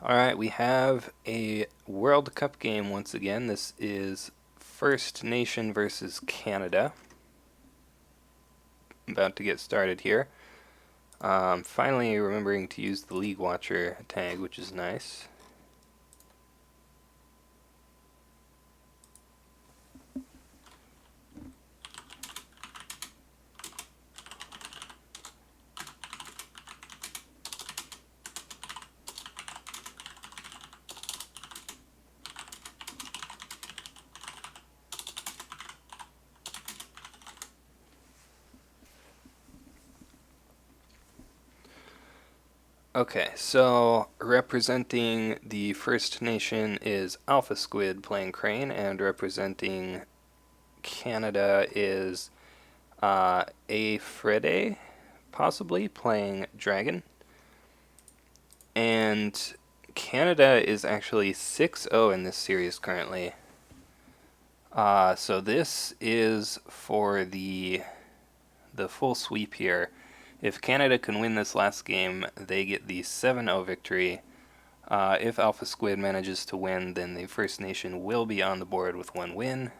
Alright, we have a World Cup game once again. This is First Nation versus Canada. About to get started here. Finally remembering to use the League Watcher tag, which is nice. Okay, so representing the First Nation is alphasquid playing Crane, and representing Canada is afrede, possibly playing Dragon. And Canada is actually 6-0 in this series currently. So this is for the full sweep here. If Canada can win this last game, they get the 7-0 victory. If alphasquid manages to win, then the First Nation will be on the board with one win.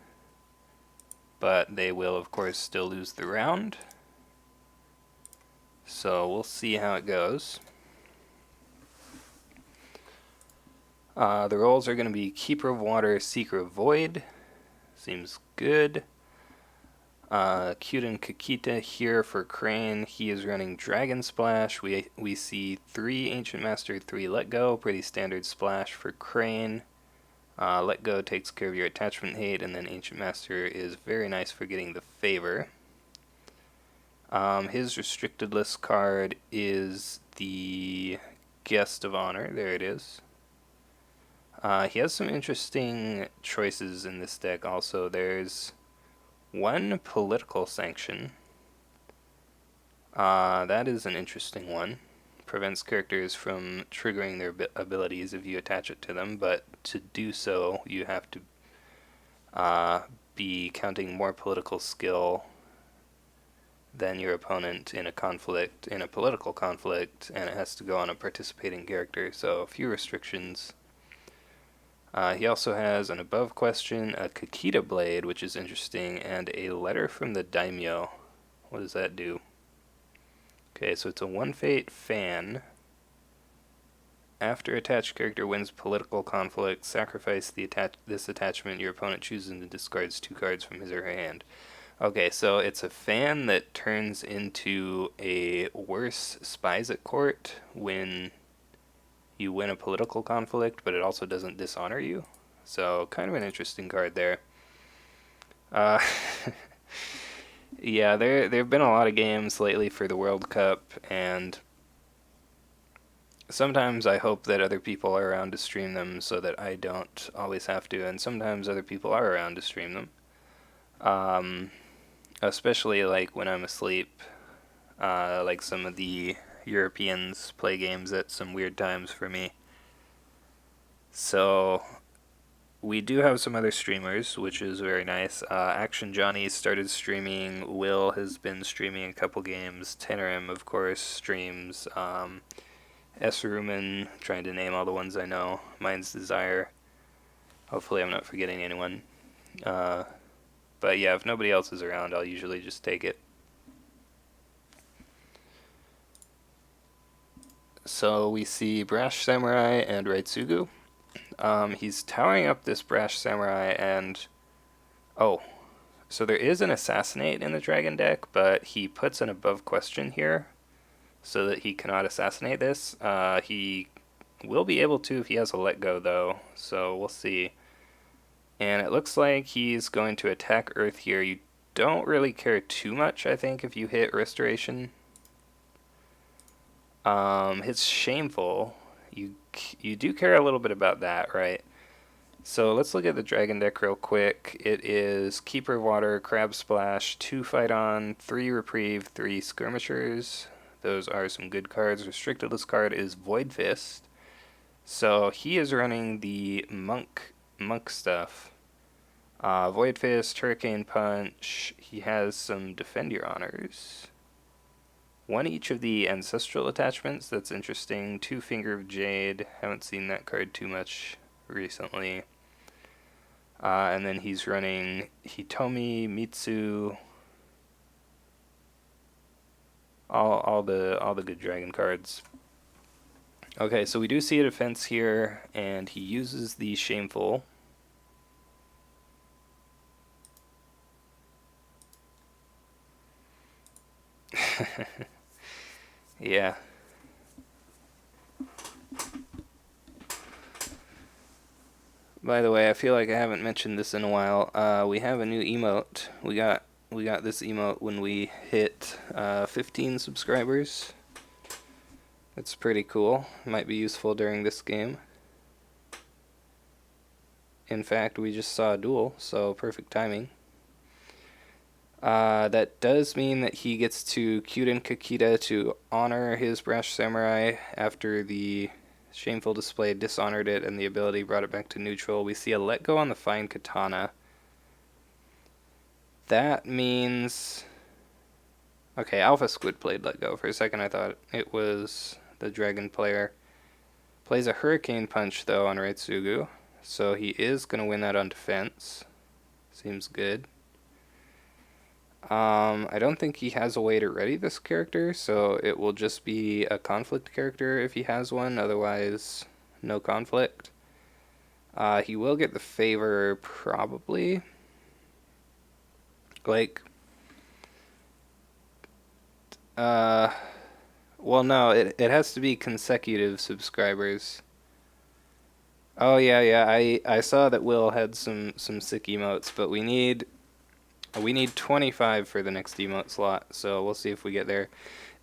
But they will, of course, still lose the round. So we'll see how it goes. The roles are going to be Keeper of Water, Seeker of Void. Seems good. Kyuden Kakita here for Crane. He is running Dragon Splash. We see 3 Ancient Master, 3 Let Go. Pretty standard splash for Crane. Let Go takes care of your attachment hate, and then Ancient Master is very nice for getting the favor. His restricted list card is the Guest of Honor. There it is. He has some interesting choices in this deck also. There's one political sanction. That is an interesting one. Prevents characters from triggering their abilities if you attach it to them, but to do so, you have to be counting more political skill than your opponent in a political conflict, and it has to go on a participating character, so a few restrictions. He also has an above question, a Kakita Blade, which is interesting, and a Letter from the Daimyo. What does that do? Okay, so it's a 1-fate fan. After attached character wins political conflict, sacrifice this attachment your opponent chooses and discards 2 cards from his or her hand. Okay, so it's a fan that turns into a worse Spies at Court when you win a political conflict, but it also doesn't dishonor you. So, kind of an interesting card there. Yeah, there have been a lot of games lately for the World Cup, and sometimes I hope that other people are around to stream them so that I don't always have to, and sometimes other people are around to stream them. Especially like when I'm asleep. Like some of the Europeans play games at some weird times for me. So we do have some other streamers, which is very nice. Action Johnny started streaming. Will has been streaming a couple games. Tenerim, of course, streams. S. Rumen, trying to name all the ones I know. Mind's Desire. Hopefully I'm not forgetting anyone. But yeah, if nobody else is around, I'll usually just take it. So we see Brash Samurai and Raitsugu. He's towering up this Brash Samurai, and oh, so there is an Assassinate in the Dragon deck, but he puts an above question here so that he cannot assassinate this. He will be able to if he has a Let Go, though, so we'll see. And it looks like he's going to attack Earth here. You don't really care too much, I think, if you hit Restoration. It's shameful. You do care a little bit about that, right? So let's look at the Dragon deck real quick. It is Keeper of Water, Crab Splash, 2 Fight On, 3 Reprieve, 3 Skirmishers. Those are some good cards. Restricted list card is Void Fist. So he is running the monk stuff. Void Fist, Hurricane Punch. He has some Defend Your Honors. One each of the ancestral attachments. That's interesting. Two Finger of Jade. Haven't seen that card too much recently. And then he's running Hitomi, Mitsu, all the good dragon cards. Okay, so we do see a defense here, and he uses the Shameful. Yeah. By the way, I feel like I haven't mentioned this in a while. We have a new emote. We got this emote when we hit 15 subscribers. It's pretty cool. Might be useful during this game. In fact, we just saw a duel, so perfect timing. That does mean that he gets to Kyuden Kakita to honor his Brash Samurai after the Shameful Display dishonored it and the ability brought it back to neutral. We see a let go on the Fine Katana. That means... Okay, alphasquid played let go. For a second I thought it was the dragon player. Plays a Hurricane Punch though on Reitsugu, so he is going to win that on defense. Seems good. I don't think he has a way to ready this character, so it will just be a conflict character if he has one, otherwise no conflict. He will get the favor, probably. Like, well, no, it has to be consecutive subscribers. Oh, yeah, I saw that Will had some sick emotes, but we need 25 for the next emote slot, so we'll see if we get there.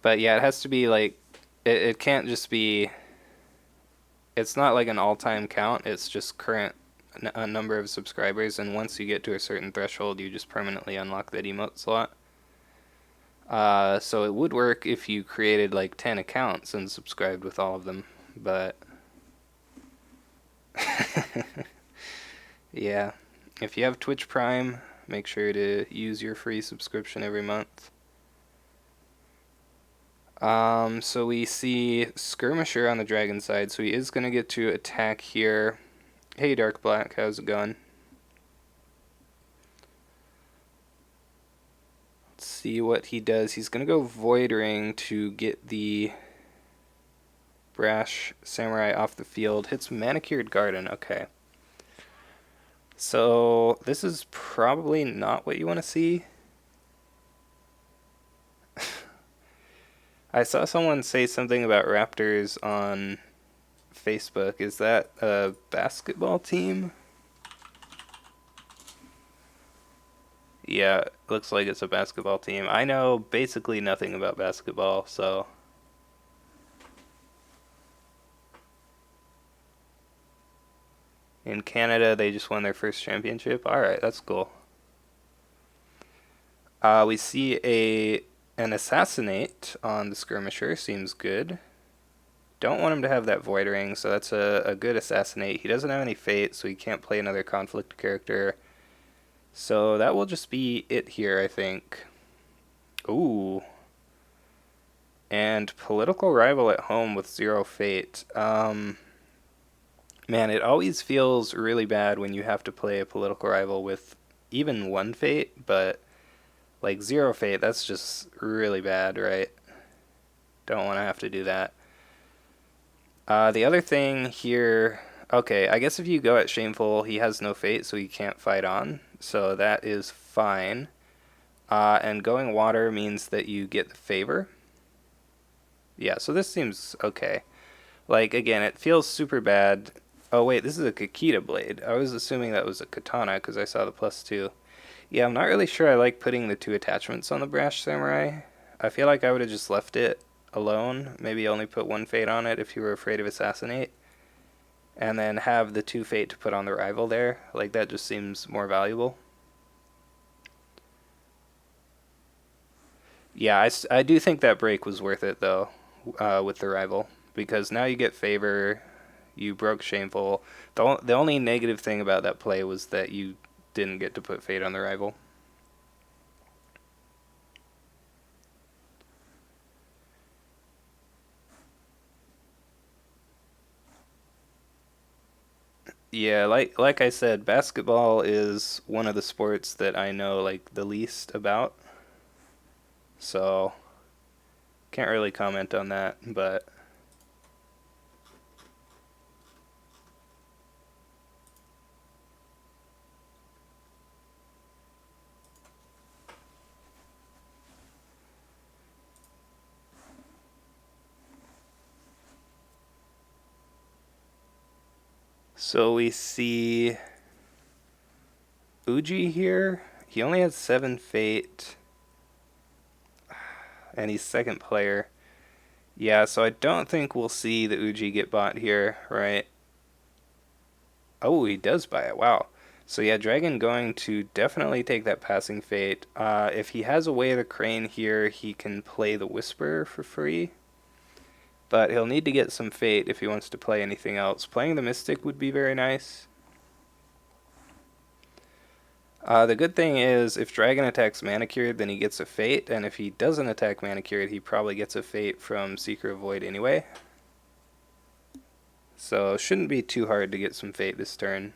But yeah, it has to be like, it can't just be, it's not like an all-time count, it's just current number of subscribers, and once you get to a certain threshold, you just permanently unlock that emote slot. So it would work if you created like 10 accounts and subscribed with all of them, but yeah, if you have Twitch Prime, make sure to use your free subscription every month. So we see Skirmisher on the dragon side, so he is going to get to attack here. Hey Dark Black, how's it going? Let's see what he does. He's going to go Void Ring to get the Brash Samurai off the field. Hits Manicured Garden, okay. So this is probably not what you want to see. I saw someone say something about Raptors on Facebook. Is that a basketball team? Yeah, looks like it's a basketball team. I know basically nothing about basketball, so... In Canada, they just won their first championship. Alright, that's cool. We see an Assassinate on the Skirmisher. Seems good. Don't want him to have that Void Ring, so that's a good Assassinate. He doesn't have any Fate, so he can't play another conflict character. So that will just be it here, I think. Ooh. And Political Rival at home with 0 Fate. Man, it always feels really bad when you have to play a Political Rival with even 1 Fate, but like 0 Fate, that's just really bad, right? Don't want to have to do that. The other thing here... Okay, I guess if you go at Shameful, he has no Fate, so he can't fight on. So that is fine. And going Water means that you get the favor. Yeah, so this seems okay. Like, again, it feels super bad. Oh, wait, this is a Kakita blade. I was assuming that was a katana because I saw the +2. Yeah, I'm not really sure I like putting the 2 attachments on the Brash Samurai. I feel like I would have just left it alone. Maybe only put 1 Fate on it if you were afraid of Assassinate. And then have the 2 Fate to put on the rival there. Like, that just seems more valuable. Yeah, I do think that break was worth it, though, with the rival. Because now you get favor, you broke Shameful. The only negative thing about that play was that you didn't get to put Fate on the rival. Yeah, like I said, basketball is one of the sports that I know like the least about. So can't really comment on that, but so we see Uji here. He only has 7 fate, and he's second player. Yeah, so I don't think we'll see the Uji get bought here, right? Oh, he does buy it. Wow. So yeah, Dragon going to definitely take that passing fate. If he has a way of the crane here, he can play the Whisper for free. But he'll need to get some fate if he wants to play anything else. Playing the Mystic would be very nice. The good thing is, if Dragon attacks Manicured, then he gets a fate, and if he doesn't attack Manicured, he probably gets a fate from Seeker of Void anyway. So shouldn't be too hard to get some fate this turn.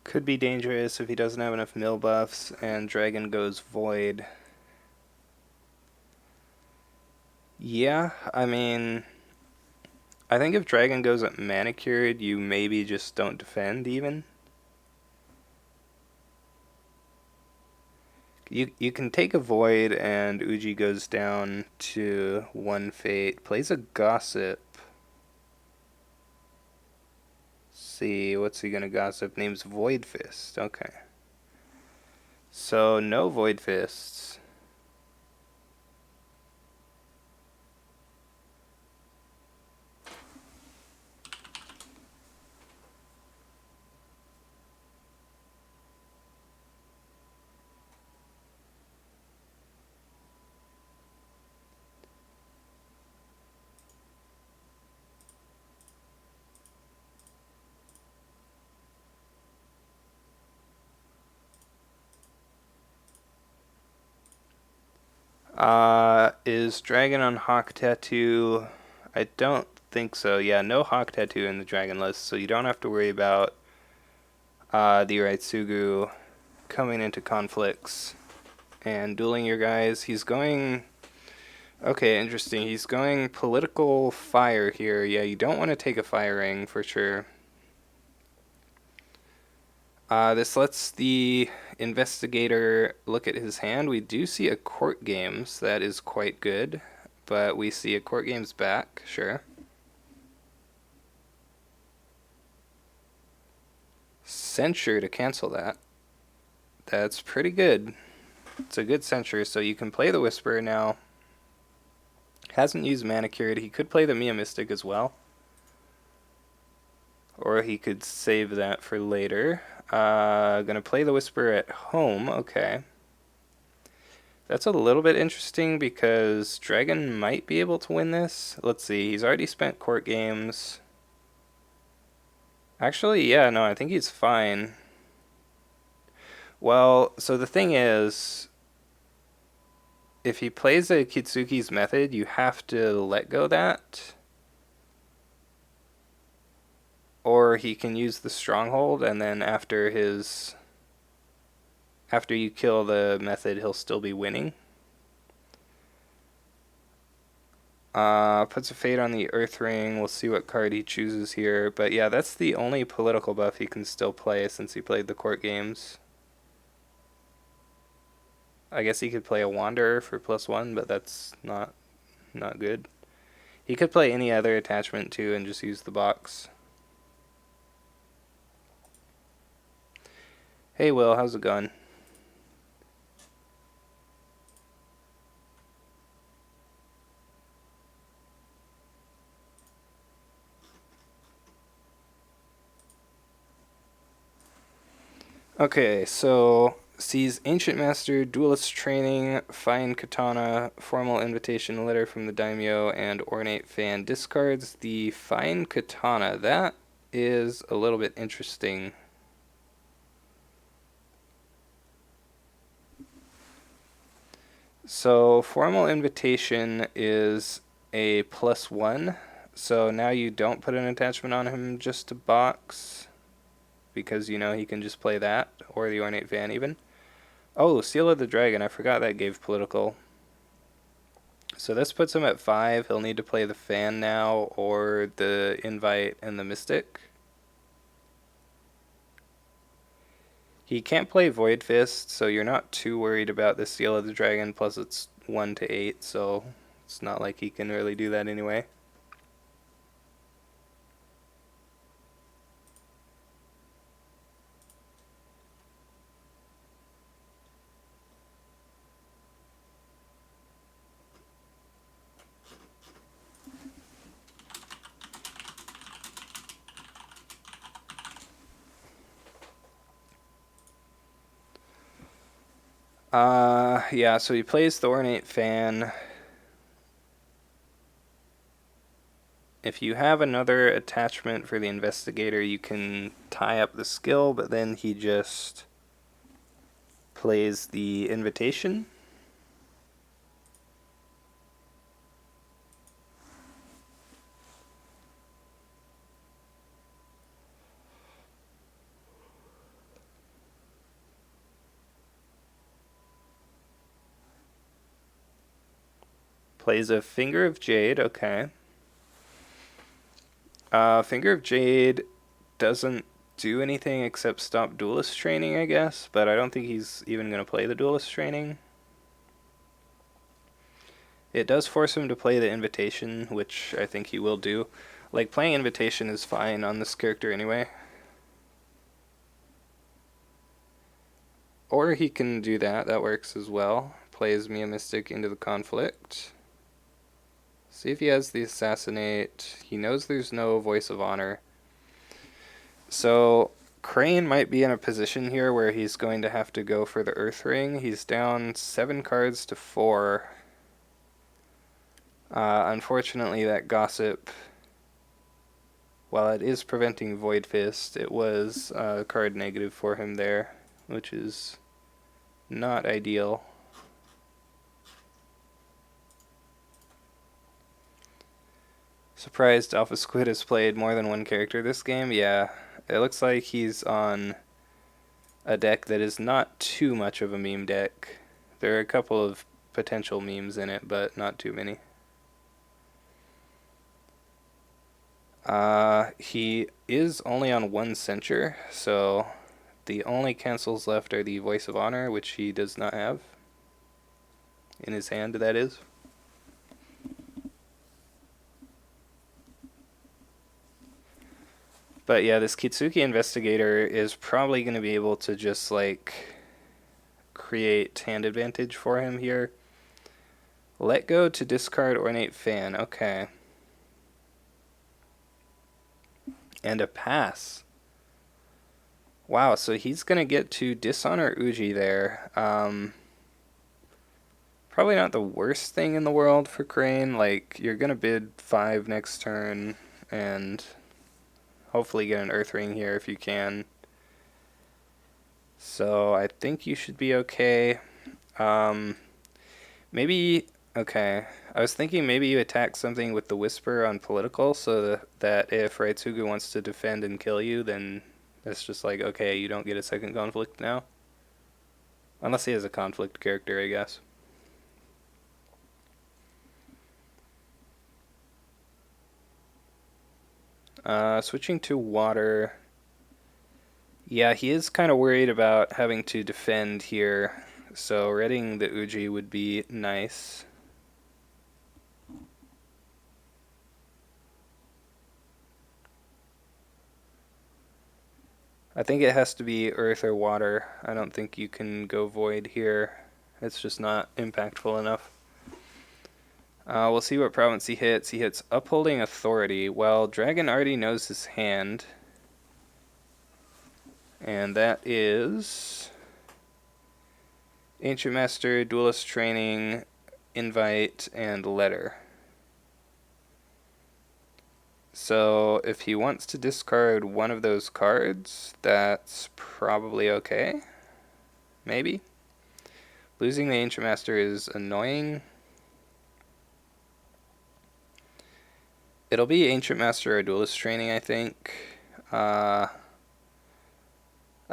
Could be dangerous if he doesn't have enough mill buffs and Dragon goes Void. Yeah, I mean, I think if Dragon goes at Manicured, you maybe just don't defend even. You can take a Void and Uji goes down to 1 fate. Plays a Gossip. See, what's he gonna Gossip? Name's Void Fist. Okay. So, no Void Fists. Is Dragon on Hawk Tattoo? I don't think so. Yeah, no Hawk Tattoo in the Dragon list, so you don't have to worry about the Raitsugu coming into conflicts and dueling your guys. He's going... Okay, interesting. He's going political fire here. Yeah, you don't want to take a fire ring for sure. This lets the investigator look at his hand. We do see a court games. That is quite good. But we see a court games back. Sure. Censure to cancel that. That's pretty good. It's a good censure, so you can play the Whisperer now. Hasn't used Manicured. He could play the Mia Mystic as well. Or he could save that for later. Gonna play the Whisperer at home. Okay. That's a little bit interesting because Dragon might be able to win this. Let's see. He's already spent court games. Actually, yeah, no, I think he's fine. Well, so the thing is, if he plays a Kitsuki's method, you have to let go that. Or he can use the stronghold, and then after you kill the method, he'll still be winning. Puts a fate on the Earth Ring. We'll see what card he chooses here. But yeah, that's the only political buff he can still play since he played the court games. I guess he could play a Wanderer for +1, but that's not good. He could play any other attachment too and just use the box. Hey Will, how's it going? Okay, so sees Ancient Master, Duelist Training, Fine Katana, Formal Invitation Letter from the Daimyo, and Ornate Fan. Discards the Fine Katana. That is a little bit interesting. So Formal Invitation is a +1. So now you don't put an attachment on him just to box, because you know he can just play that, or the Ornate Fan even. Oh, Seal of the Dragon. I forgot that gave political. So this puts him at 5. He'll need to play the Fan now, or the Invite and the Mystic. He can't play Void Fist, so you're not too worried about the Seal of the Dragon, plus it's 1 to 8, so it's not like he can really do that anyway. Yeah, so he plays the Ornate Fan. If you have another attachment for the Investigator, you can tie up the skill, but then he just plays the Invitation. Plays a Finger of Jade, okay. Finger of Jade doesn't do anything except stop Duelist Training, I guess, but I don't think he's even going to play the Duelist Training. It does force him to play the Invitation, which I think he will do. Like, playing Invitation is fine on this character anyway. Or he can do that, that works as well. Plays Mia Mystic into the conflict. See if he has the Assassinate. He knows there's no Voice of Honor. So Crane might be in a position here where he's going to have to go for the Earth Ring. He's down 7 cards to 4. Unfortunately, that Gossip, while it is preventing Void Fist, it was card negative for him there, which is not ideal. Surprised alphasquid has played more than one character this game. Yeah, it looks like he's on a deck that is not too much of a meme deck. There are a couple of potential memes in it, but not too many. He is only on 1 censure, so the only cancels left are the Voice of Honor, which he does not have. In his hand, that is. But yeah, this Kitsuki Investigator is probably going to be able to just, like, create hand advantage for him here. Let go to discard Ornate Fan. Okay. And a pass. Wow, so he's going to get to dishonor Uji there. Probably not the worst thing in the world for Crane. Like, you're going to bid 5 next turn and hopefully get an Earth Ring here if you can. So I think you should be okay. Maybe, okay. I was thinking maybe you attack something with the Whisper on political so that if Raitsugu wants to defend and kill you, then it's just like, okay, you don't get a second conflict now. Unless he has a conflict character, I guess. Switching to water. Yeah, he is kind of worried about having to defend here, so readying the Uji would be nice. I think it has to be earth or water. I don't think you can go void here. It's just not impactful enough. We'll see what province he hits. He hits Upholding Authority. Well, Dragon already knows his hand. And that is Ancient Master, Duelist Training, Invite, and Letter. So if he wants to discard one of those cards, that's probably okay. Maybe. Losing the Ancient Master is annoying. It'll be Ancient Master or Duelist Training, I think. I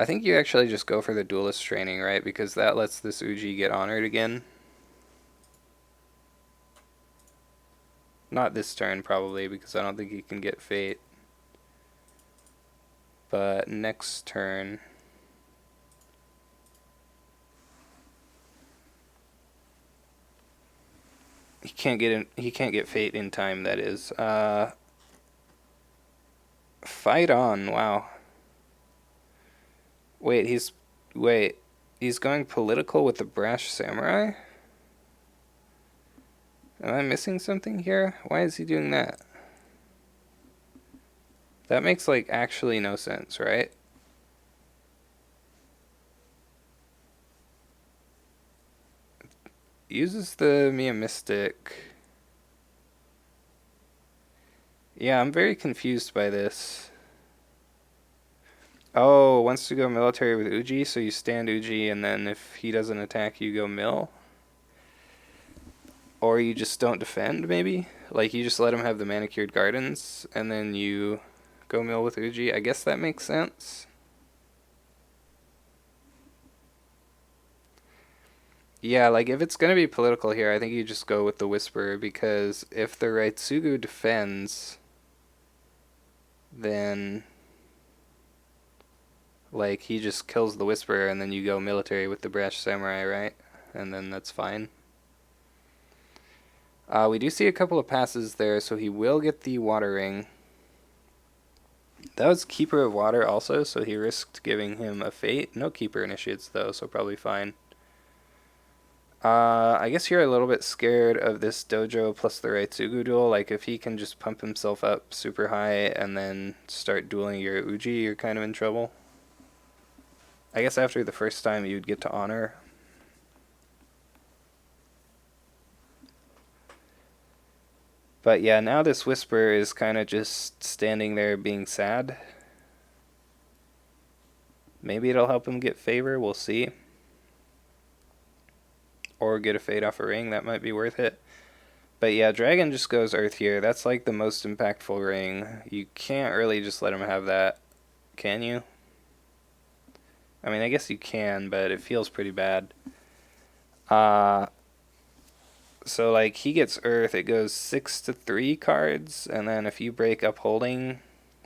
think you actually just go for the Duelist Training, right? Because that lets this Uji get honored again. Not this turn, probably, because I don't think he can get Fate. But next turn... He can't get Fate in time, that is. Fight on, wow. Wait, he's going political with the Brash Samurai? Am I missing something here? Why is he doing that? That makes, like, actually no sense, right? Uses the Mia Mystic. Yeah, I'm very confused by this. Oh, wants to go military with Uji, so you stand Uji, and then if he doesn't attack, you go mill? Or you just don't defend, maybe? Like, you just let him have the Manicured Gardens, and then you go mill with Uji? I guess that makes sense. Yeah, like, if it's gonna be political here, I think you just go with the Whisperer, because if the Raitsugu defends, then... like, he just kills the Whisperer, and then you go military with the Brash Samurai, right? And then that's fine. We do see a couple of passes there, so he will get the Water Ring. That was Keeper of Water also, so he risked giving him a Fate. No Keeper Initiates, though, so probably fine. I guess you're a little bit scared of this Dojo plus the Raitsugu duel. Like, if he can just pump himself up super high and then start dueling your Uji, you're kind of in trouble. I guess after the first time, you'd get to honor. But yeah, now this Whisper is kind of just standing there being sad. Maybe it'll help him get favor, we'll see. Or get a Fate off a ring, that might be worth it. But yeah, Dragon just goes Earth here. That's like the most impactful ring. You can't really just let him have that, can you? I mean, I guess you can, but it feels pretty bad. So, like, he gets Earth, it goes 6 to 3 cards, and then if you break Upholding,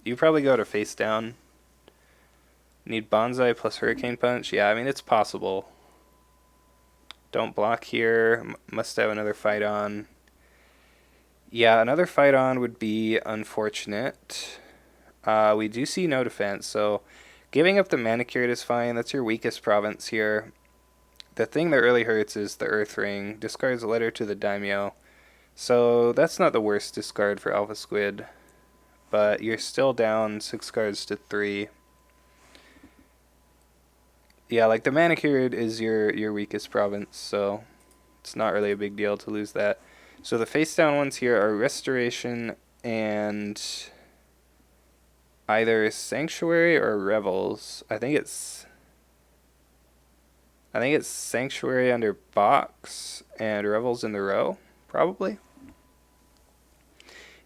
you probably go to face down. Need Bonsai plus Hurricane Punch? Yeah, I mean, it's possible. Don't block here, must have another fight on. Yeah, another fight on would be unfortunate. We do see no defense, so giving up the Manicured is fine. That's your weakest province here. The thing that really hurts is the Earth Ring. Discards a letter to the Daimyo. So that's not the worst discard for alphasquid. But you're still down 6 cards to 3. Yeah, like the Manicured is your weakest province, so it's not really a big deal to lose that. So the face down ones here are Restoration and either Sanctuary or Revels. I think it's Sanctuary under Box and Revels in the row, probably.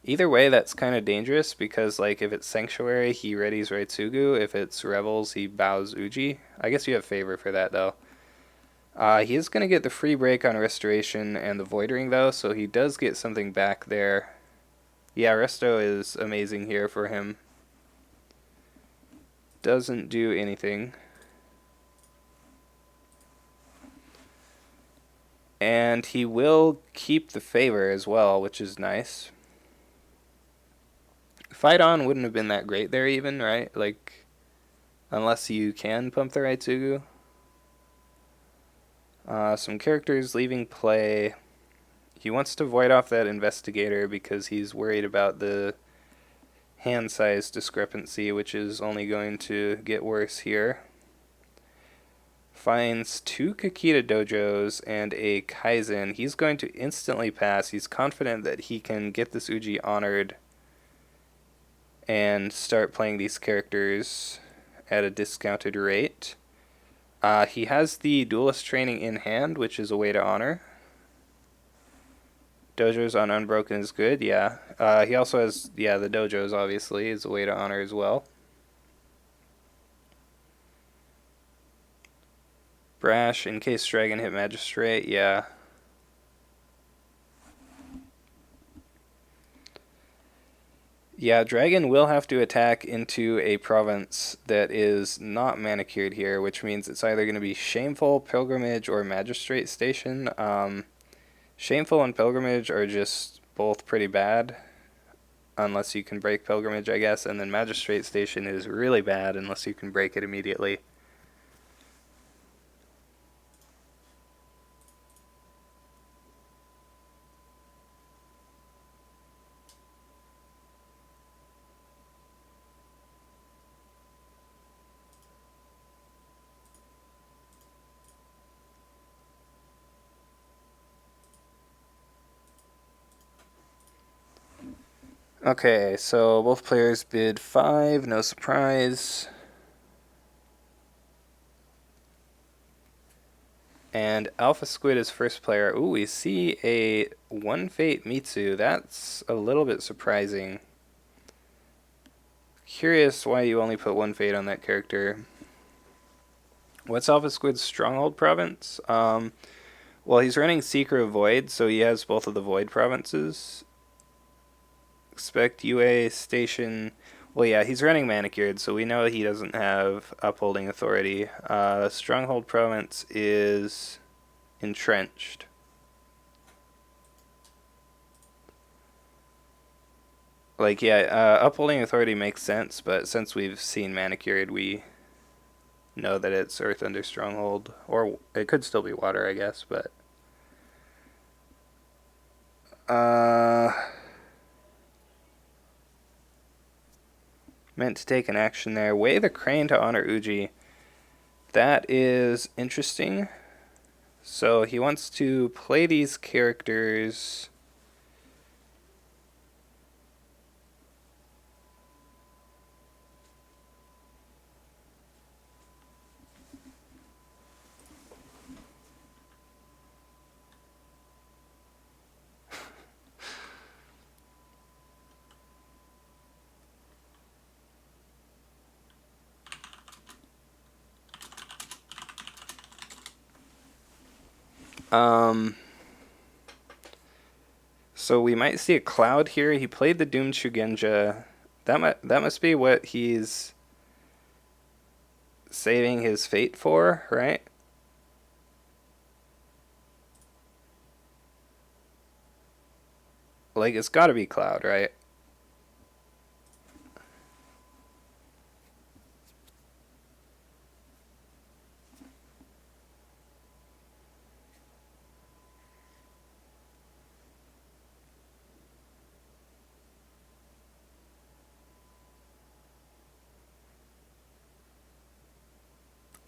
Either way, that's kind of dangerous because, like, if it's Sanctuary, he readies Raitsugu. If it's Revels, he bows Uji. I guess you have favor for that, though. He is going to get the free break on Restoration and the Void Ring, though, so he does get something back there. Yeah, Resto is amazing here for him. Doesn't do anything. And he will keep the favor as well, which is nice. Fight on wouldn't have been that great there even, right? Like, unless you can pump the Raitsugu. Some characters leaving play. He wants to void off that Investigator because he's worried about the hand size discrepancy, which is only going to get worse here. Finds 2 Kakita dojos and a Kaizen. He's going to instantly pass. He's confident that he can get this Uji honored and start playing these characters at a discounted rate. He has the duelist training in hand, which is a way to honor. Dojos on Unbroken is good, yeah. He also has, the dojos, obviously, is a way to honor as well. Brash, in case Dragon hit Magistrate, yeah. Yeah, Dragon will have to attack into a province that is not manicured here, which means it's either going to be Shameful, Pilgrimage, or Magistrate Station. Shameful and Pilgrimage are just both pretty bad, unless you can break Pilgrimage, I guess, and then Magistrate Station is really bad unless you can break it immediately. Okay, so both players bid 5, no surprise. And alphasquid is first player. Ooh, we see a 1 Fate Mitsu. That's a little bit surprising. Curious why you only put 1 Fate on that character. What's alphasquid's stronghold province? Well, he's running Seeker of Void, so he has both of the Void provinces. Expect UA Station. Well, yeah, he's running Manicured, so we know he doesn't have Upholding Authority. Stronghold province is Entrenched. Like, yeah, Upholding Authority makes sense, but since we've seen Manicured, we know that it's Earth under Stronghold. Or it could still be Water, I guess, but... meant to take an action there. Weigh the Crane to honor Uji. That is interesting. So he wants to play these characters. So we might see a Cloud here. He played the Doomed Shugenja. That must be what he's saving his fate for, right? Like, it's gotta be Cloud, right?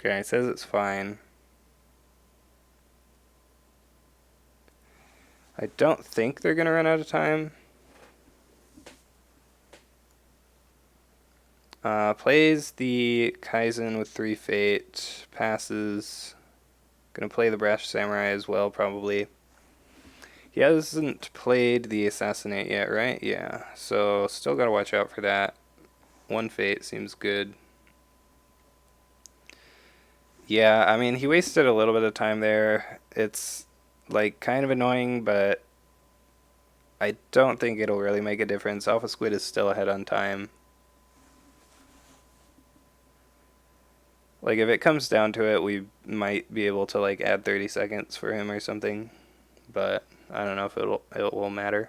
Okay, it says it's fine. I don't think they're gonna run out of time. Plays the Kaizen with 3 Fate. Passes. Gonna play the Brash Samurai as well, probably. He hasn't played the Assassinate yet, right? Yeah, so still gotta watch out for that. 1 Fate seems good. Yeah, I mean, he wasted a little bit of time there. It's, like, kind of annoying, but I don't think it'll really make a difference. alphasquid is still ahead on time. Like, if it comes down to it, we might be able to, like, add 30 seconds for him or something. But I don't know if it will matter.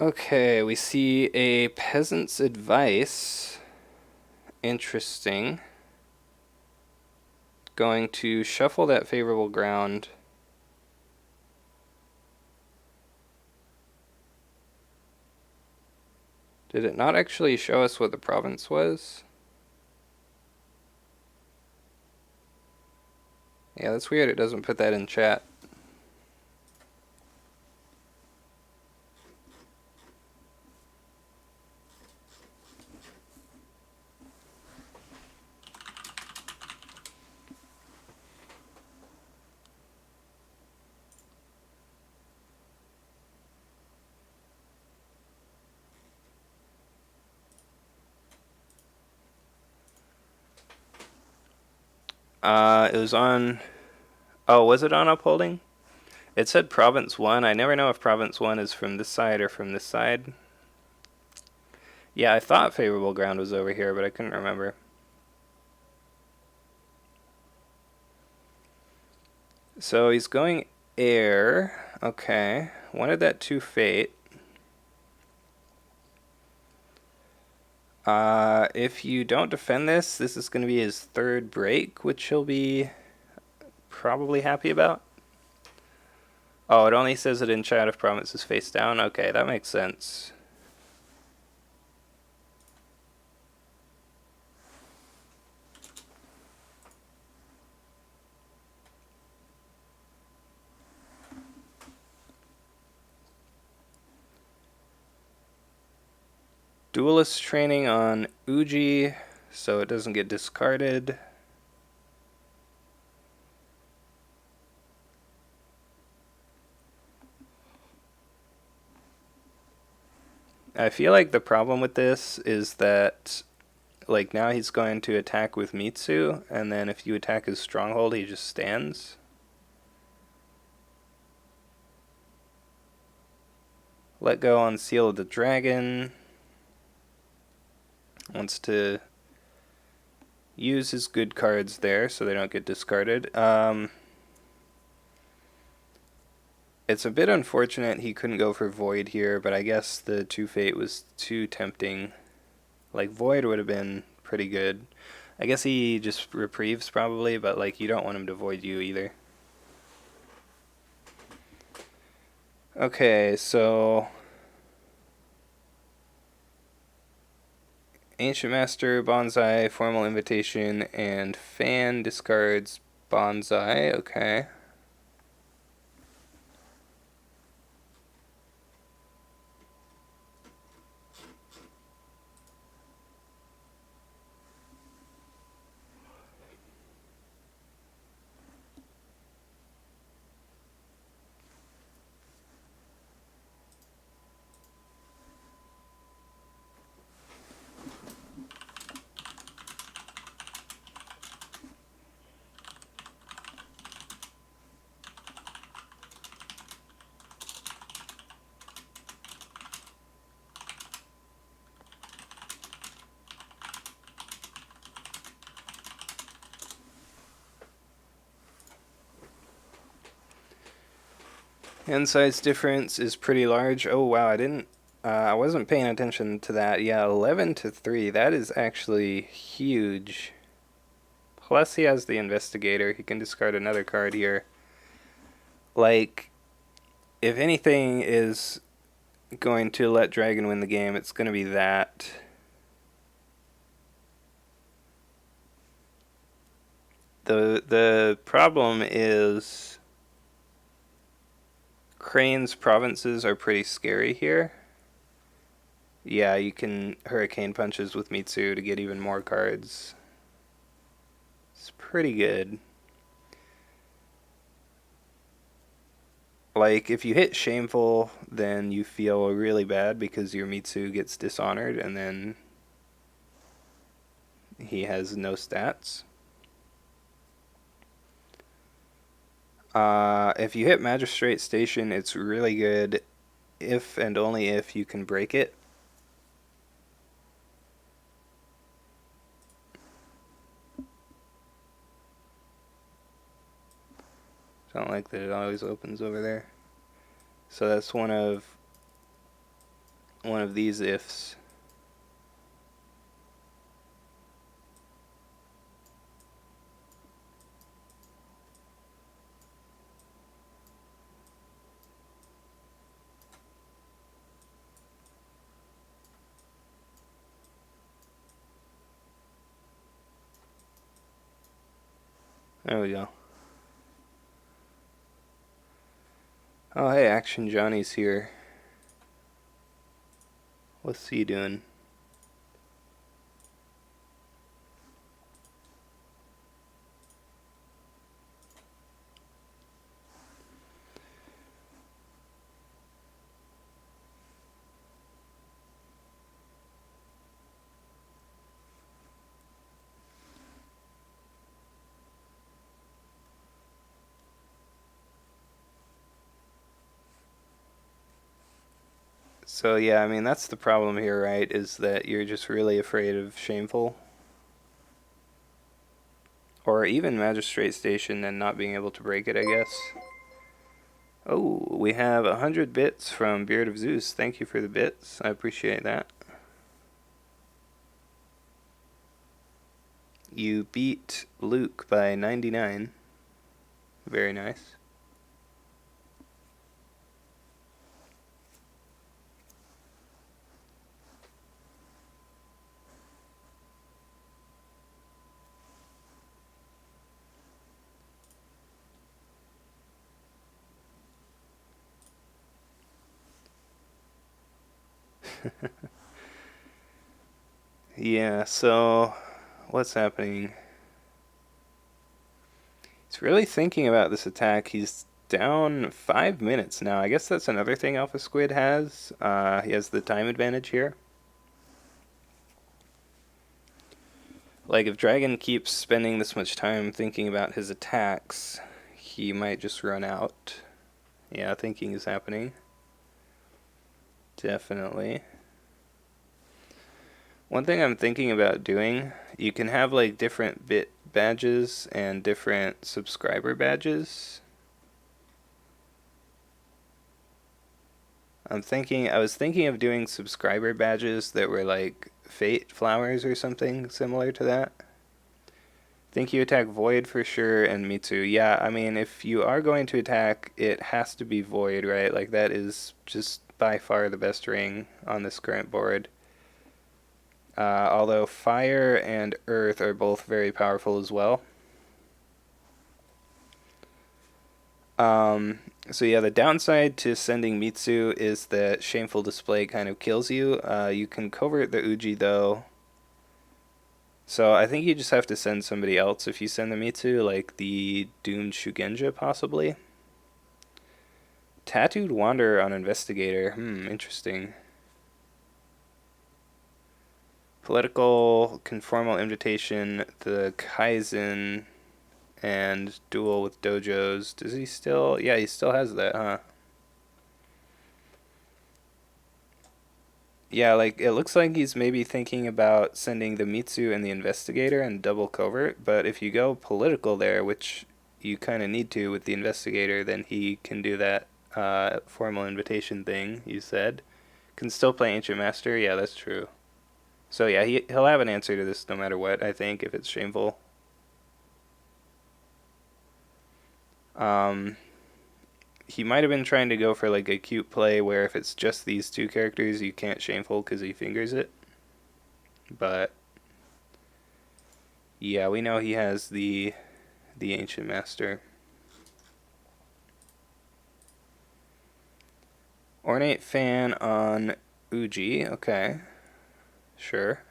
Okay, we see a peasant's advice. Interesting. Going to shuffle that favorable ground. Did it not actually show us what the province was? Yeah, that's weird. It doesn't put that in chat. It was on. Oh, was it on upholding? It said province 1. I never know if province 1 is from this side or from this side. Yeah, I thought favorable ground was over here, but I couldn't remember. So he's going air. Okay. Wanted that 2 fate. If you don't defend this, this is going to be his 3rd break, which he'll be probably happy about. Oh, it only says it in chat if province is face down. Okay, that makes sense. Duelist training on Uji, so it doesn't get discarded. I feel like the problem with this is that, like, now he's going to attack with Mitsu, and then if you attack his stronghold, he just stands. Let go on Seal of the Dragon. Wants to use his good cards there so they don't get discarded. It's a bit unfortunate he couldn't go for Void here, but I guess the 2 fate was too tempting. Like, Void would have been pretty good. I guess he just reprieves probably, but like you don't want him to void you either. Okay, so Ancient Master, Bonsai, Formal Invitation, and Fan discards Bonsai. Okay. Hand size difference is pretty large. Oh wow, I wasn't paying attention to that. Yeah, 11 to 3. That is actually huge. Plus he has the Investigator. He can discard another card here. Like, if anything is going to let Dragon win the game, it's going to be that. The problem is Crane's provinces are pretty scary here. Yeah, you can Hurricane Punches with Mitsu to get even more cards. It's pretty good. Like, if you hit Shameful, then you feel really bad because your Mitsu gets dishonored and then he has no stats. If you hit Magistrate Station, it's really good if and only if you can break it. Don't like that it always opens over there. So that's one of one of these ifs. There we go. Oh, hey, Action Johnny's here. What's he doing? So yeah, I mean that's the problem here, right? Is that you're just really afraid of Shameful. Or even Magistrate Station and not being able to break it, I guess. Oh, we have 100 bits from Beard of Zeus. Thank you for the bits. I appreciate that. You beat Luke by 99. Very nice. Yeah, so what's happening? He's really thinking about this attack. He's down 5 minutes now. I guess that's another thing alphasquid has. He has the time advantage here. Like, if Dragon keeps spending this much time thinking about his attacks, he might just run out. Yeah, thinking is happening. Definitely. One thing I'm thinking about doing, you can have like different bit badges and different subscriber badges. I was thinking of doing subscriber badges that were like fate flowers or something similar to that. Think you attack Void for sure and Mitsu. Yeah, I mean, if you are going to attack, it has to be Void, right? Like, that is just by far the best ring on this current board. Although Fire and Earth are both very powerful as well. So yeah, the downside to sending Mitsu is that Shameful Display kind of kills you. You can covert the Uji though. So I think you just have to send somebody else if you send the Mitsu, like the Doomed Shugenja possibly. Tattooed Wanderer on Investigator. Interesting. Political, Conformal Invitation, the Kaizen, and Duel with Dojos. Does he still? Yeah, he still has that, huh? Yeah, like, it looks like he's maybe thinking about sending the Mitsu and the Investigator and double covert, but if you go political there, which you kind of need to with the Investigator, then he can do that formal invitation thing you said. Can still play Ancient Master, yeah, that's true. So yeah, he'll have an answer to this no matter what, I think, if it's Shameful. He might have been trying to go for like a cute play where if it's just these two characters, you can't Shameful because he fingers it. But yeah, we know he has the Ancient Master. Ornate Fan on Uji, okay. Sure.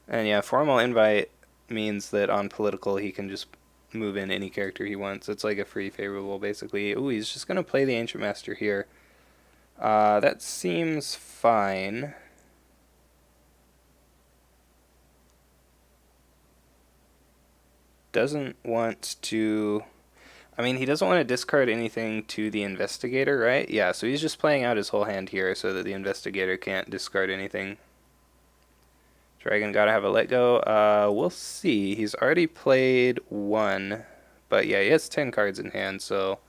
And yeah, formal invite means that on political he can just move in any character he wants. It's like a free favorable, basically. Ooh, he's just going to play the Ancient Master here. That seems fine. Doesn't want to... I mean, he doesn't want to discard anything to the Investigator, right? Yeah, so he's just playing out his whole hand here so that the Investigator can't discard anything. Dragon gotta have a let go. We'll see. He's already played one, But yeah, he has 10 cards in hand, so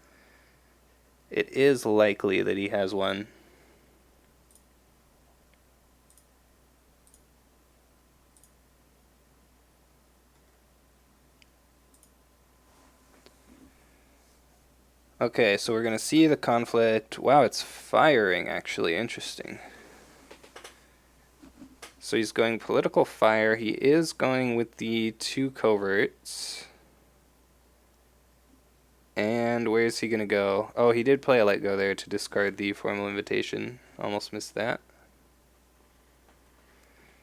it is likely that he has one. Okay, so we're going to see the conflict. Wow, it's firing, actually. Interesting. So he's going political fire. He is going with the 2 coverts. And where's he going to go? Oh, he did play a let go there to discard the formal invitation. Almost missed that.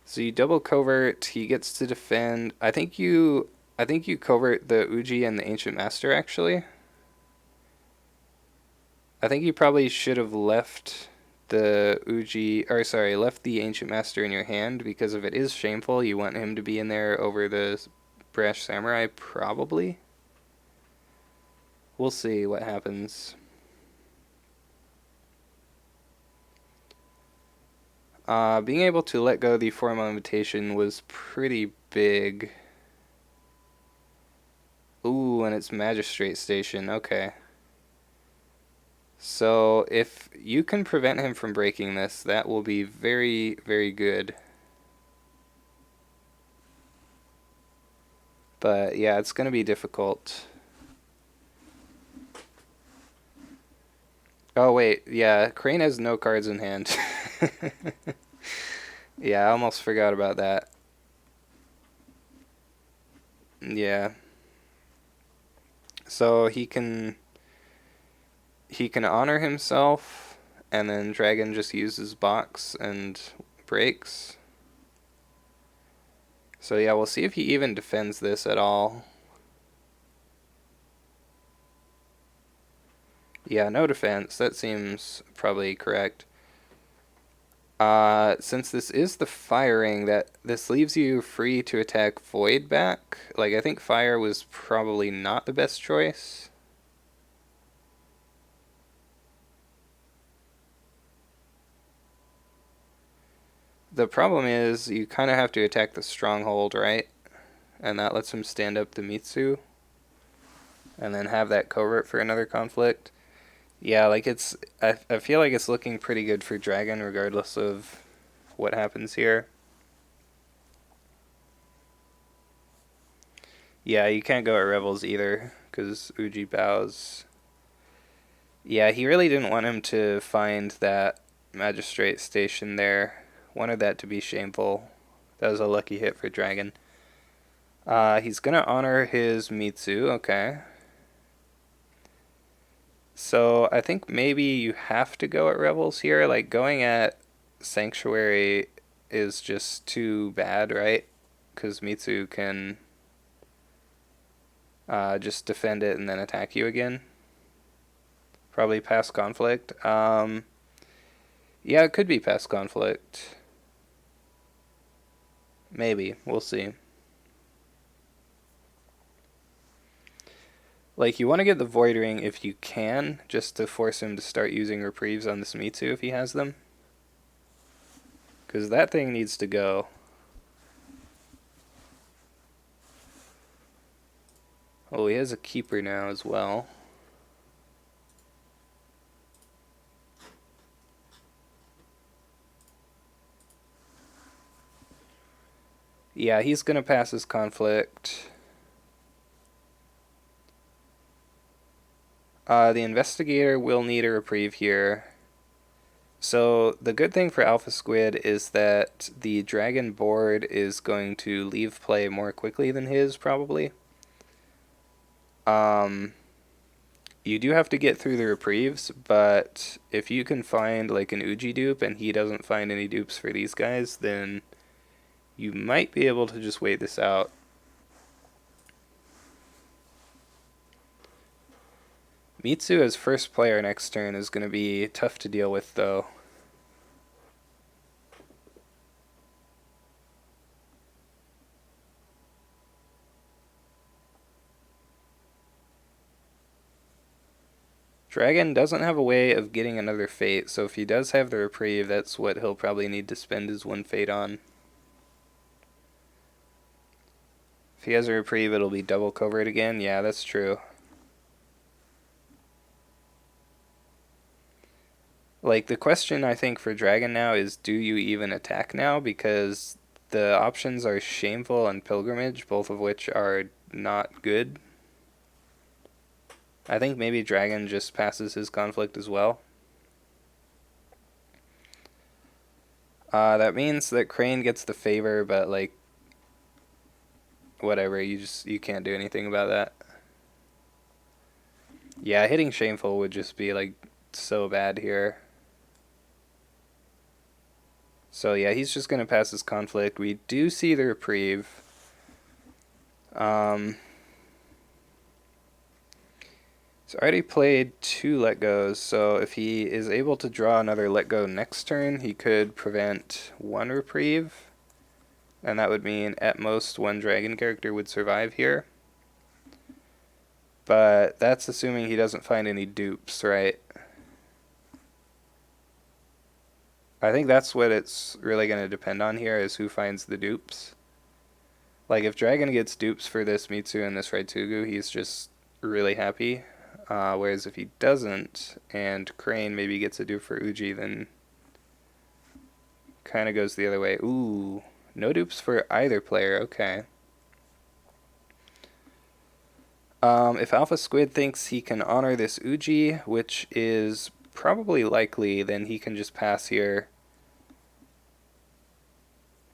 So you double covert. He gets to defend. I think you covert the Uji and the Ancient Master, actually. I think you probably should have left the Uji, or sorry, left the Ancient Master in your hand, because if it is shameful, you want him to be in there over the Brash Samurai, probably. We'll see what happens. Being able to let go the formal invitation was pretty big. Ooh, and it's Magistrate Station, okay. So if you can prevent him from breaking this, that will be very, very good. But yeah, it's going to be difficult. Oh wait, yeah, Crane has no cards in hand. Yeah, I almost forgot about that. Yeah. So he can honor himself, and then Dragon just uses box and breaks. So yeah, we'll see if he even defends this at all. Yeah, no defense. That seems probably correct. Since this is the firing, this leaves you free to attack Void back. Like, I think fire was probably not the best choice. The problem is you kind of have to attack the stronghold, right? And that lets him stand up the Mitsu. And then have that covert for another conflict. Yeah, like I feel like it's looking pretty good for Dragon regardless of what happens here. Yeah, you can't go at Rebels either, because Uji bows. Yeah, he really didn't want him to find that Magistrate Station there. Wanted that to be shameful. That was a lucky hit for Dragon. He's gonna honor his Mitsu, okay. So I think maybe you have to go at Rebels here. Like, going at Sanctuary is just too bad, right? Because Mitsu can just defend it and then attack you again. Probably past conflict. Yeah, it could be past conflict. Maybe. We'll see. Like, you want to get the Void Ring if you can, just to force him to start using reprieves on this Mitsu if he has them. Because that thing needs to go. Oh, he has a keeper now as well. Yeah, he's going to pass his conflict. The Investigator will need a reprieve here. So the good thing for alphasquid is that the Dragon board is going to leave play more quickly than his, probably. You do have to get through the reprieves, but if you can find like an Uji dupe and he doesn't find any dupes for these guys, then you might be able to just wait this out. Mitsu as first player next turn is going to be tough to deal with, though. Dragon doesn't have a way of getting another fate, so if he does have the reprieve, that's what he'll probably need to spend his one fate on. If he has a reprieve, it'll be double covert again. Yeah, that's true. Like, the question I think for Dragon now is, do you even attack now? Because the options are Shameful and Pilgrimage, both of which are not good. I think maybe Dragon just passes his conflict as well. That means that Crane gets the favor, but like, whatever, you can't do anything about that. Yeah, hitting Shameful would just be like so bad here. So yeah, he's just gonna pass his conflict. We do see the reprieve. So I already played 2 let goes, so if he is able to draw another let go next turn, he could prevent 1 reprieve. And that would mean at most 1 dragon character would survive here. But that's assuming he doesn't find any dupes, right? I think that's what it's really going to depend on here, is who finds the dupes. Like, if Dragon gets dupes for this Mitsu and this Raitugu, he's just really happy. Whereas if he doesn't, and Crane maybe gets a dupe for Uji, then kind of goes the other way. Ooh, no dupes for either player. Okay. If alphasquid thinks he can honor this Uji, which is probably likely, then he can just pass here.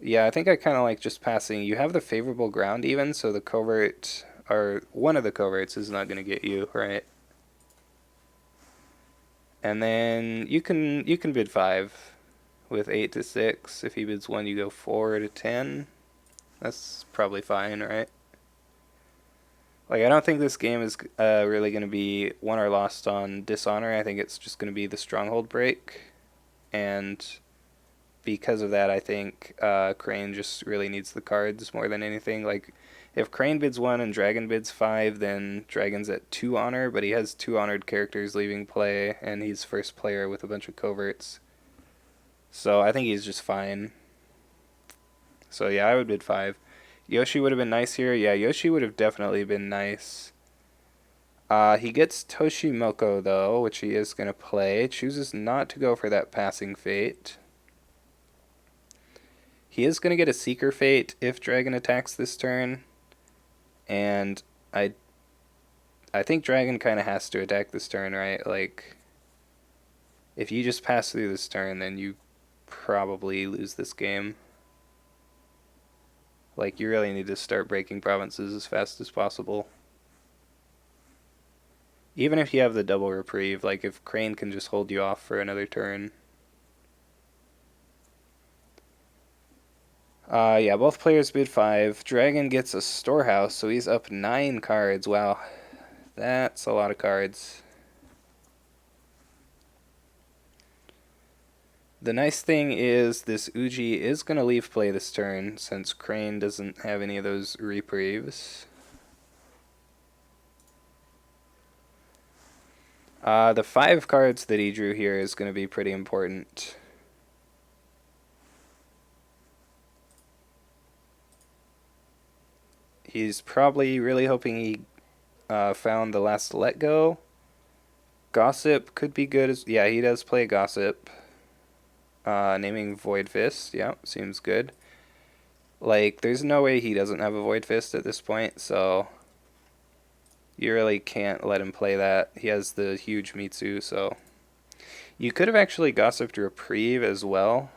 Yeah, I think I kind of like just passing. You have the favorable ground even, so the covert, or one of the coverts, is not going to get you, right? And then you can bid 5 with 8 to 6. If he bids 1, you go 4 to 10. That's probably fine, right? Like, I don't think this game is really going to be won or lost on Dishonor. I think it's just going to be the Stronghold break. And because of that, I think Crane just really needs the cards more than anything. Like, if Crane bids 1 and Dragon bids 5, then Dragon's at 2 honor, but he has 2 honored characters leaving play, and he's first player with a bunch of coverts. So I think he's just fine. So yeah, I would bid 5. Yoshi would have been nice here. Yeah, Yoshi would have definitely been nice. He gets Toshimoko, though, which he is going to play. Chooses not to go for that passing fate. He is going to get a Seeker Fate if Dragon attacks this turn. And I think Dragon kind of has to attack this turn, right? Like, if you just pass through this turn, then you probably lose this game. Like, you really need to start breaking provinces as fast as possible. Even if you have the double reprieve, like, if Crane can just hold you off for another turn. Yeah, both players bid 5. Dragon gets a storehouse, so he's up 9 cards. Wow, that's a lot of cards. The nice thing is this Uji is going to leave play this turn, since Crane doesn't have any of those reprieves. The 5 cards that he drew here is going to be pretty important. He's probably really hoping he found the last let go. Gossip could be good. Yeah, he does play Gossip. Naming Void Fist. Yeah, seems good. Like, there's no way he doesn't have a Void Fist at this point, so you really can't let him play that. He has the huge Mitsu, so you could have actually Gossiped Reprieve as well.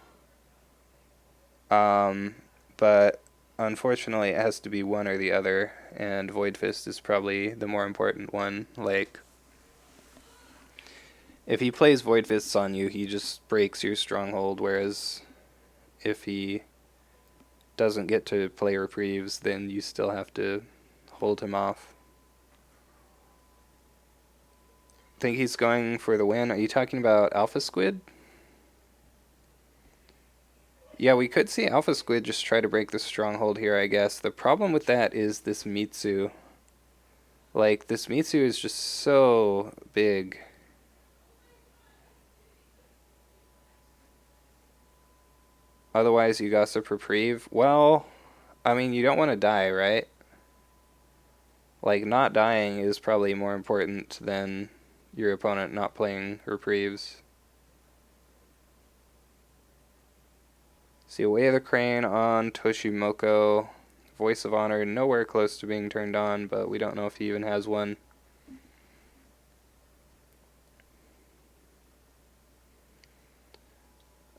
But unfortunately, it has to be one or the other, and Void Fist is probably the more important one. Like, if he plays Void Fists on you, he just breaks your stronghold, whereas if he doesn't get to play reprieves, then you still have to hold him off. Think he's going for the win. Are you talking about alphasquid? Yeah, we could see alphasquid just try to break the stronghold here, I guess. The problem with that is this Mitsu. Like, this Mitsu is just so big. Otherwise, you Gossip Reprieve. Well, I mean, you don't want to die, right? Like, not dying is probably more important than your opponent not playing reprieves. See, Way of the Crane on Toshimoko. Voice of Honor nowhere close to being turned on, but we don't know if he even has one.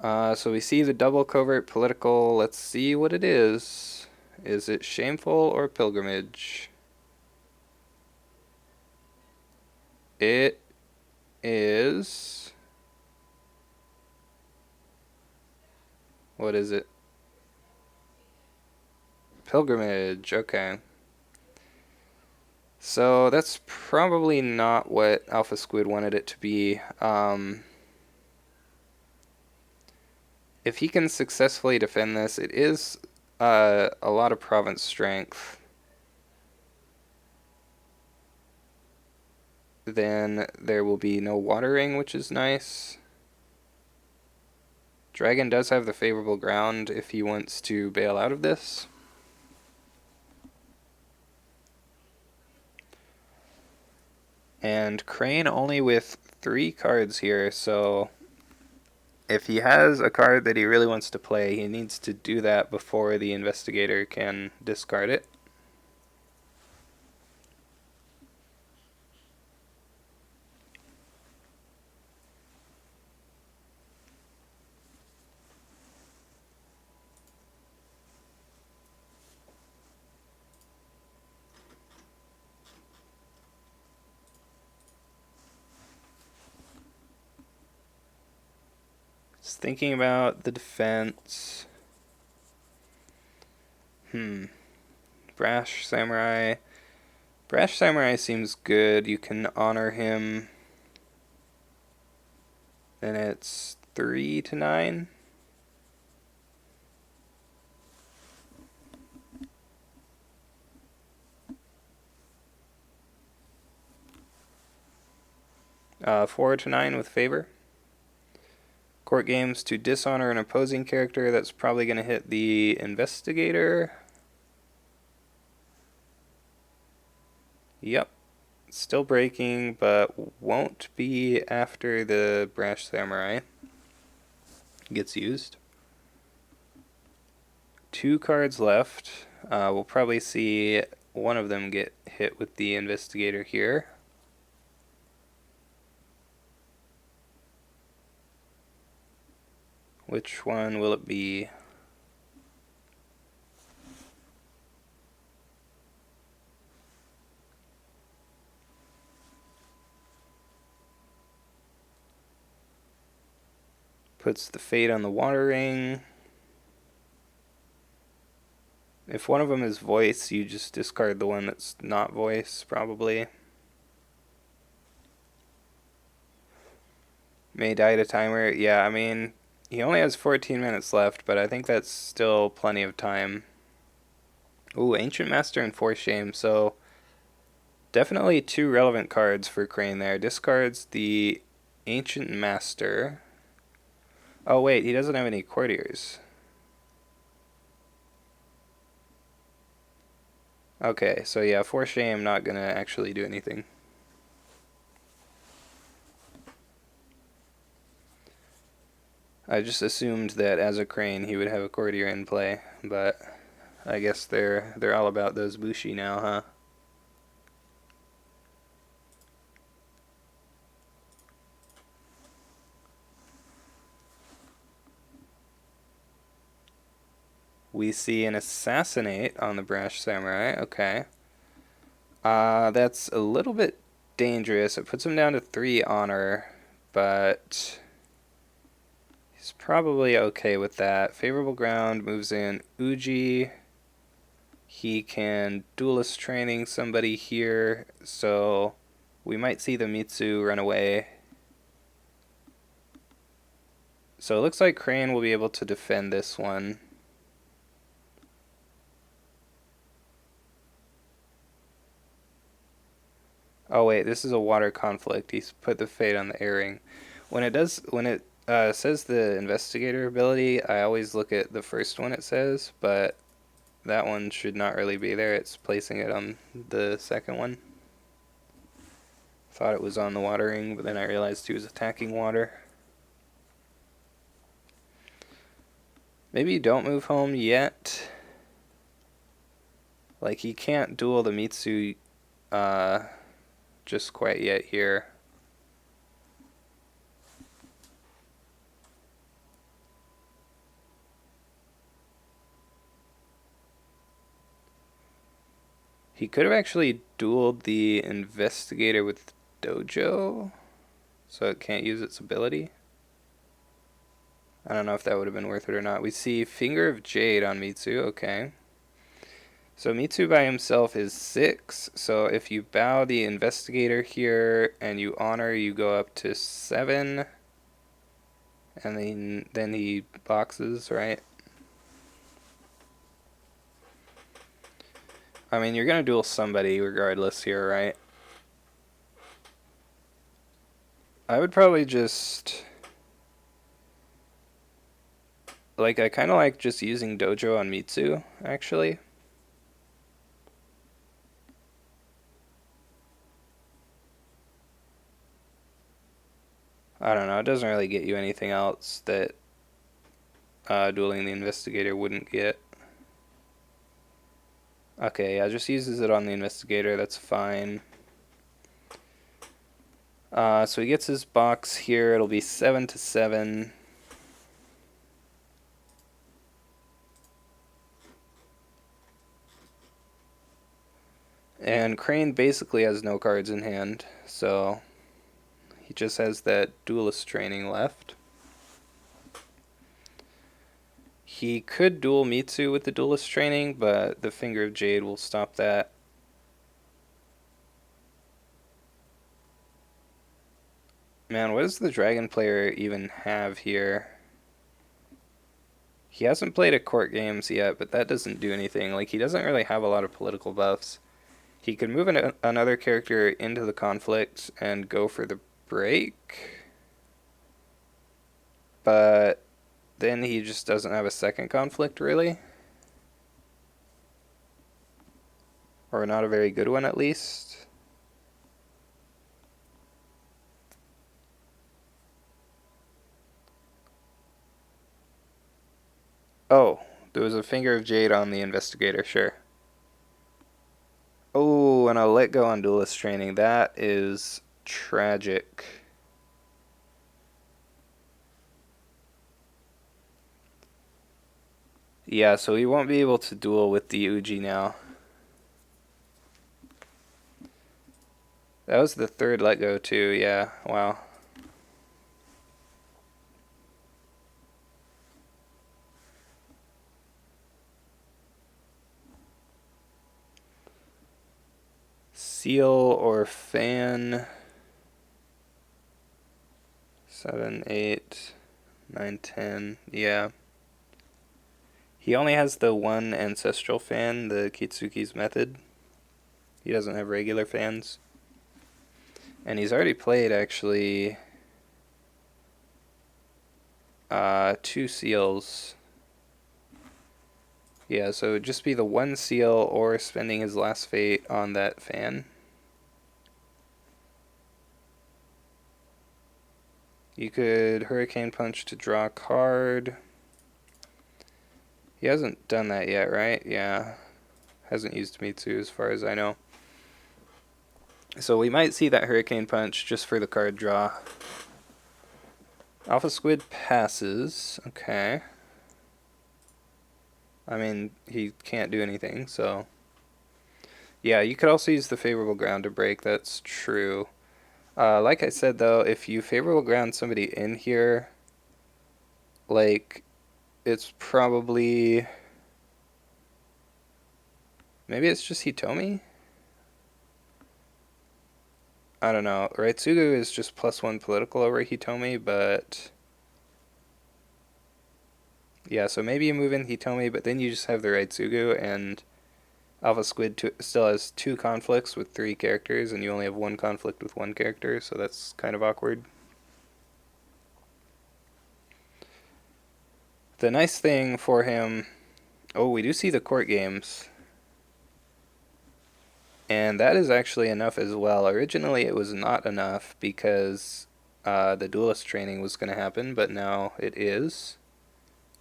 So we see the double covert political. Let's see what it is. Is it shameful or pilgrimage? It is... What is it? Pilgrimage, okay. So that's probably not what alphasquid wanted it to be. If he can successfully defend this, it is a lot of province strength. Then there will be no watering, which is nice. Dragon does have the favorable ground if he wants to bail out of this. And Crane only with 3 cards here, so if he has a card that he really wants to play, he needs to do that before the investigator can discard it. Just thinking about the defense. Brash Samurai. Brash Samurai seems good. You can honor him. Then it's 3 to 9. Uh, 4 to 9 with favor. Court games to dishonor an opposing character. That's probably going to hit the investigator. Yep. Still breaking, but won't be after the Brash Samurai gets used. 2 cards left. We'll probably see one of them get hit with the investigator here. Which one will it be? Puts the fate on the watering. If one of them is voice, you just discard the one that's not voice, probably. May die to timer. Yeah, I mean, he only has 14 minutes left, but I think that's still plenty of time. Ooh, Ancient Master and Force Shame. So definitely 2 relevant cards for Crane there. Discards the Ancient Master. Oh wait, he doesn't have any courtiers. Okay, so yeah, Force Shame not gonna actually do anything. I just assumed that as a Crane he would have a courtier in play, but I guess they're all about those Bushi now, huh? We see an Assassinate on the Brash Samurai. Okay. That's a little bit dangerous. It puts him down to 3 honor, but he's probably okay with that. Favorable ground moves in Uji. He can duelist training somebody here, so we might see the Mitsu run away. So it looks like Crane will be able to defend this one. Oh wait, this is a water conflict. He's put the fate on the airing. When it says the investigator ability, I always look at the first one it says, but that one should not really be there. It's placing it on the second one. Thought it was on the watering, but then I realized he was attacking water. Maybe you don't move home yet. Like, he can't duel the Mitsu just quite yet here. He could have actually dueled the investigator with Dojo, so it can't use its ability. I don't know if that would have been worth it or not. We see Finger of Jade on Mitsu, okay. So Mitsu by himself is 6, so if you bow the investigator here and you honor, you go up to 7. And then he boxes, right? I mean, you're going to duel somebody regardless here, right? I would probably just... Like, I kind of like just using Dojo on Mitsu, actually. I don't know, it doesn't really get you anything else that dueling the investigator wouldn't get. Okay, yeah, just uses it on the investigator, that's fine. So he gets his box here, it'll be 7 to 7. And Crane basically has no cards in hand, so he just has that duelist training left. He could duel Mitsu with the duelist training, but the Finger of Jade will stop that. Man, what does the dragon player even have here? He hasn't played at court games yet, but that doesn't do anything. Like, he doesn't really have a lot of political buffs. He could move another character into the conflict and go for the break. But then he just doesn't have a second conflict, really. Or not a very good one, at least. Oh, there was a Finger of Jade on the investigator, sure. Oh, and I'll let go on duelist training. That is tragic. Yeah, so he won't be able to duel with the Uji now. That was the third let go too, yeah, wow. Seal or fan. 7, 8, 9, 10, yeah. He only has the one ancestral fan, the Kitsuki's method. He doesn't have regular fans. And he's already played, actually, 2 seals. Yeah, so it would just be the 1 seal or spending his last fate on that fan. You could Hurricane Punch to draw a card. He hasn't done that yet, right? Yeah. Hasn't used Mitsu as far as I know. So we might see that Hurricane Punch just for the card draw. alphasquid passes. Okay. I mean, he can't do anything, so... Yeah, you could also use the favorable ground to break. That's true. Like I said, though, if you favorable ground somebody in here, like, it's probably... Maybe it's just Hitomi? I don't know. Raitsugu is just +1 political over Hitomi, but... Yeah, so maybe you move in Hitomi, but then you just have the Raitsugu, and alphasquid still has 2 conflicts with 3 characters, and you only have 1 conflict with 1 character, so that's kind of awkward. The nice thing for him Oh, we do see the court games. And that is actually enough as well. Originally, it was not enough because the duelist training was going to happen, but now it is.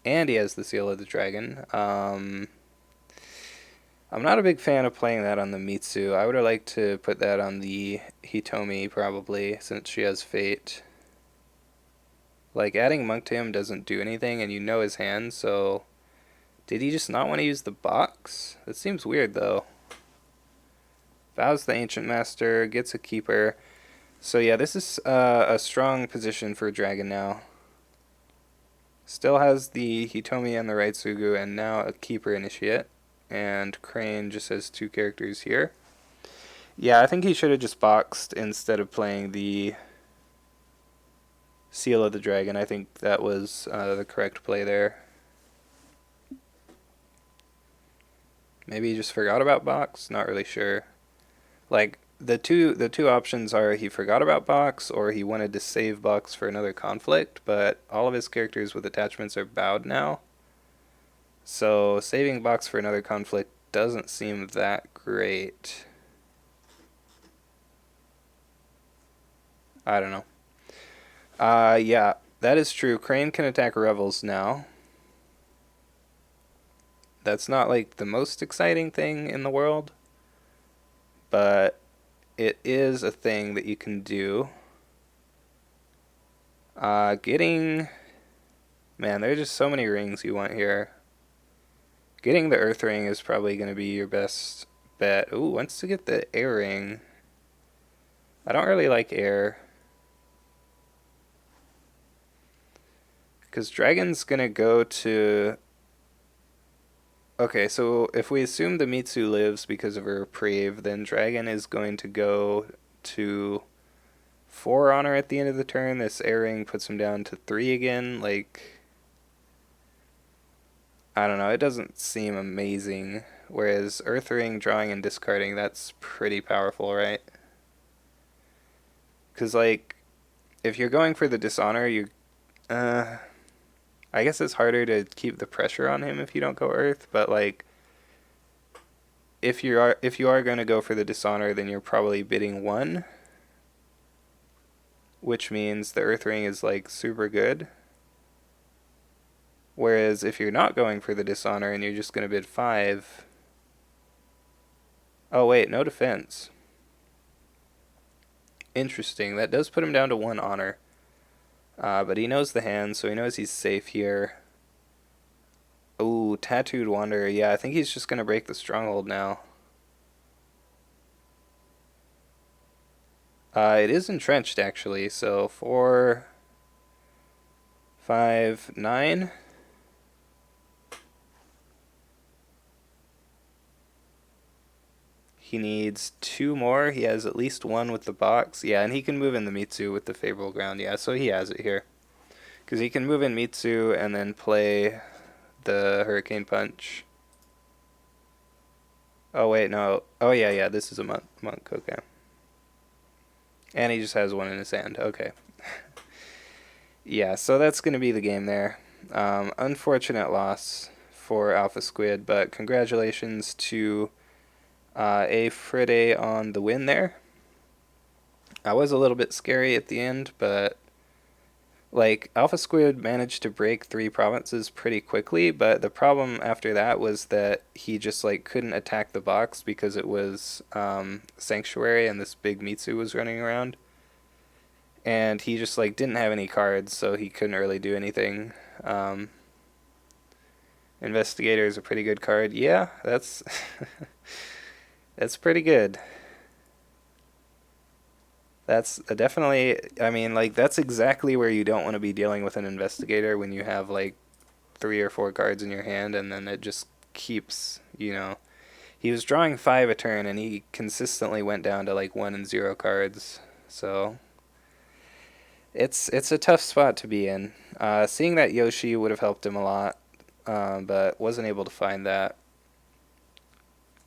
And he has the Seal of the Dragon. I'm not a big fan of playing that on the Mitsu. I would have liked to put that on the Hitomi, probably, since she has Fate. Like, adding Monk to him doesn't do anything, and you know his hand, so... Did he just not want to use the box? That seems weird, though. Vows the Ancient Master, gets a Keeper. So yeah, this is a strong position for Dragon now. Still has the Hitomi and the Raitsugu, and now a Keeper Initiate. And Crane just has 2 characters here. Yeah, I think he should have just boxed instead of playing the Seal of the Dragon. I think that was the correct play there. Maybe he just forgot about box? Not really sure. Like, the two options are he forgot about box or he wanted to save box for another conflict, but all of his characters with attachments are bowed now. So saving box for another conflict doesn't seem that great. I don't know. Yeah, that is true. Crane can attack Revels now. That's not like the most exciting thing in the world, but it is a thing that you can do. Getting... Man, there are just so many rings you want here. Getting the Earth Ring is probably going to be your best bet. Ooh, wants to get the Air Ring. I don't really like air. Because Dragon's going to go to... Okay, so if we assume the Mitsu lives because of her reprieve, then Dragon is going to go to 4 honor at the end of the turn. This Air Ring puts him down to 3 again. Like... I don't know, it doesn't seem amazing. Whereas Earth Ring, drawing and discarding, that's pretty powerful, right? Because, like, if you're going for the Dishonor, I guess it's harder to keep the pressure on him if you don't go Earth, but, like, if you are going to go for the Dishonor, then you're probably bidding 1. Which means the Earth Ring is, like, super good. Whereas if you're not going for the Dishonor and you're just going to bid 5... Oh wait, no defense. Interesting, that does put him down to 1 honor. But he knows the hand, so he knows he's safe here. Ooh, Tattooed Wanderer. Yeah, I think he's just going to break the Stronghold now. It is entrenched, actually, so 4, 5, 9... He needs 2 more. He has at least 1 with the box. Yeah, and he can move in the Mitsu with the favorable ground. Yeah, so he has it here. Because he can move in Mitsu and then play the Hurricane Punch. Oh, wait, no. Oh, yeah, this is a monk. Okay. And he just has 1 in his hand. Okay. Yeah, so that's going to be the game there. Unfortunate loss for alphasquid, but congratulations to... afrede on the win there. I was a little bit scary at the end, but like alphasquid managed to break 3 provinces pretty quickly, but the problem after that was that he just like couldn't attack the box because it was sanctuary and this big Mitsu was running around. And he just like didn't have any cards, so he couldn't really do anything. Investigator is a pretty good card. Yeah, that's that's pretty good. That's definitely, I mean, like, that's exactly where you don't want to be dealing with an investigator when you have, like, 3 or 4 cards in your hand, and then it just keeps, you know. He was drawing 5 a turn, and he consistently went down to, like, 1 and 0 cards. So, it's a tough spot to be in. Seeing that Yoshi would have helped him a lot, but wasn't able to find that.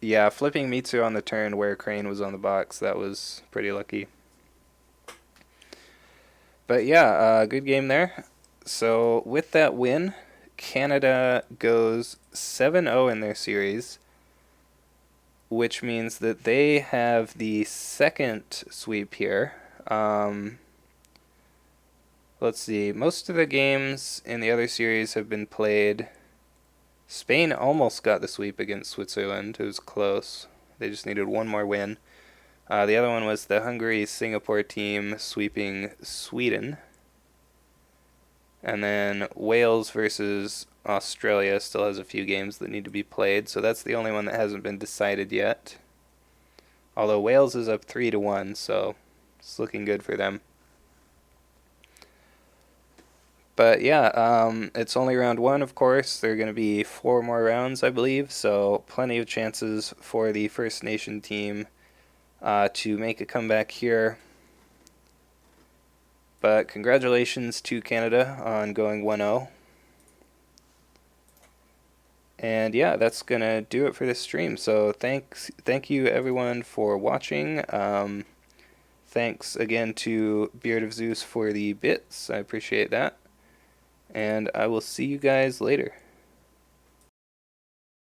Yeah, flipping Mitsu on the turn where Crane was on the box, that was pretty lucky. But yeah, good game there. So with that win Canada goes 7-0 in their series, which means that they have the second sweep here. Let's see. Most of the games in the other series have been played. Spain almost got the sweep against Switzerland. It was close. They just needed one more win. The other one was the Hungary-Singapore team sweeping Sweden. And then Wales versus Australia still has a few games that need to be played, so that's the only one that hasn't been decided yet. Although Wales is up 3-1, so it's looking good for them. But yeah, it's only round one, of course. There are going to be 4 more rounds, I believe, so plenty of chances for the First Nation team to make a comeback here. But congratulations to Canada on going 1-0. And yeah, that's going to do it for this stream. So thank you everyone for watching. Thanks again to Beard of Zeus for the bits. I appreciate that. And I will see you guys later.